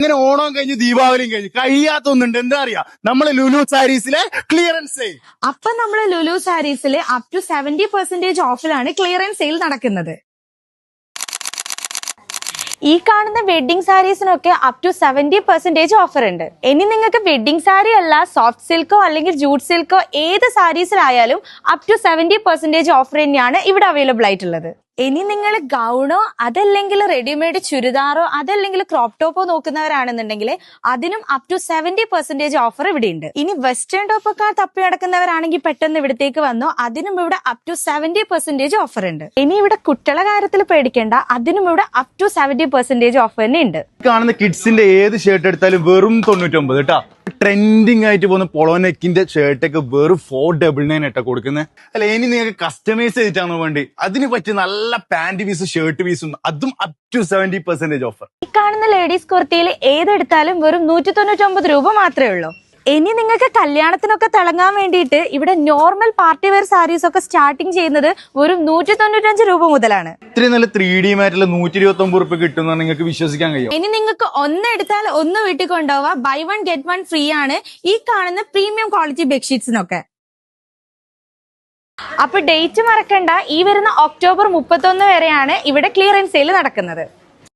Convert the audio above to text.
ഇങ്ങനെ ഓണം കഴിഞ്ഞ് ദീപാവലിയും കഴിഞ്ഞ് കഴിയാത്തൊന്നുണ്ട്. എന്താ അറിയാ, നമ്മള് ലുലു സാരീസിലെ ക്ലിയറൻസ് സെയിൽ. അപ്പൊ നമ്മള് ലുലു സാരീസിൽ അപ് ടു 70% ഓഫിലാണ് ക്ലിയറൻസ് സെയിൽ നടക്കുന്നത്. ഈ കാണുന്ന വെഡിങ് സാരീസിനൊക്കെ അപ് ടു 70% ഓഫർ ഉണ്ട്. ഇനി നിങ്ങൾക്ക് വെഡിങ് സാരി അല്ല, സോഫ്റ്റ് സിൽക്കോ അല്ലെങ്കിൽ ജൂട്ട് സിൽക്കോ ഏത് സാരീസിലായാലും അപ് ടു 70% ഓഫർ തന്നെയാണ് ഇവിടെ അവൈലബിൾ ആയിട്ടുള്ളത്. ഇനി നിങ്ങൾ ഗൗണോ അതല്ലെങ്കിൽ റെഡിമെയ്ഡ് ചുരിദാറോ അതല്ലെങ്കിൽ ക്രോപ്പ് ടോപ്പോ നോക്കുന്നവരാണെന്നുണ്ടെങ്കിൽ അതിനും അപ് ടു 70% ഓഫർ ഇവിടെ ഉണ്ട്. ഇനി വെസ്റ്റേൺ ടോപ്പൊക്കെ തപ്പി നടക്കുന്നവരാണെങ്കിൽ പെട്ടെന്ന് ഇവിടത്തേക്ക് വന്നോ, അതിനും ഇവിടെ അപ് ടു 70% ഓഫർ ഉണ്ട്. ഇനി ഇവിടെ കുട്ടികളുടെ കാര്യത്തിൽ പേടിക്കേണ്ട, അതിനും ഇവിടെ അപ് ടു 70% ഓഫർ തന്നെ ഉണ്ട്. കാണുന്ന കിഡ്സിന്റെ ഏത് ഷർട്ട് എടുത്താലും വെറും 99 കേട്ടാ. ട്രെൻഡിങ് ആയിട്ട് പോകുന്ന പൊളോനെക്കിന്റെ ഷർട്ടൊക്കെ വെറും 499 ഇട്ടാ കൊടുക്കുന്നത്. അല്ല, ഇനി നിങ്ങൾക്ക് കസ്റ്റമൈസ് ചെയ്തിട്ടാണോ വേണ്ടി, അതിന് പറ്റിയ നല്ല പാന്റ് പീസും ഷർട്ട് പീസും അതും അപ് ടു 70% ഓഫർ. ഈ കാണുന്ന ലേഡീസ് കുർത്തിയിൽ ഏതെടുത്താലും വെറും 199 രൂപ മാത്രമേ ഉള്ളൂ. ഇനി നിങ്ങൾക്ക് കല്യാണത്തിനൊക്കെ തിളങ്ങാൻ വേണ്ടിയിട്ട് ഇവിടെ നോർമൽ പാർട്ടി വെയർ സാരീസ് ഒക്കെ സ്റ്റാർട്ടിങ് ചെയ്യുന്നത് വെറും 195 രൂപ മുതലാണ്. ഇത്രയും നല്ല 3D മാറ്റുള്ള 129 രൂപ കിട്ടുന്ന നിങ്ങൾക്ക് വിശ്വസിക്കാൻ കഴിയും. ഇനി നിങ്ങൾക്ക് ഒന്ന് എടുത്താൽ ഒന്ന് വീട്ടിൽ കൊണ്ടുപോവാ. Buy one get one free ആണ് ഈ കാണുന്ന പ്രീമിയം ക്വാളിറ്റി ബെഡ്ഷീറ്റ്സിനൊക്കെ. അപ്പൊ ഡേറ്റ് മറക്കണ്ട, ഈ വരുന്ന ഒക്ടോബർ 31 വരെയാണ് ഇവിടെ ക്ലിയറൻസ് സെയിൽ നടക്കുന്നത്.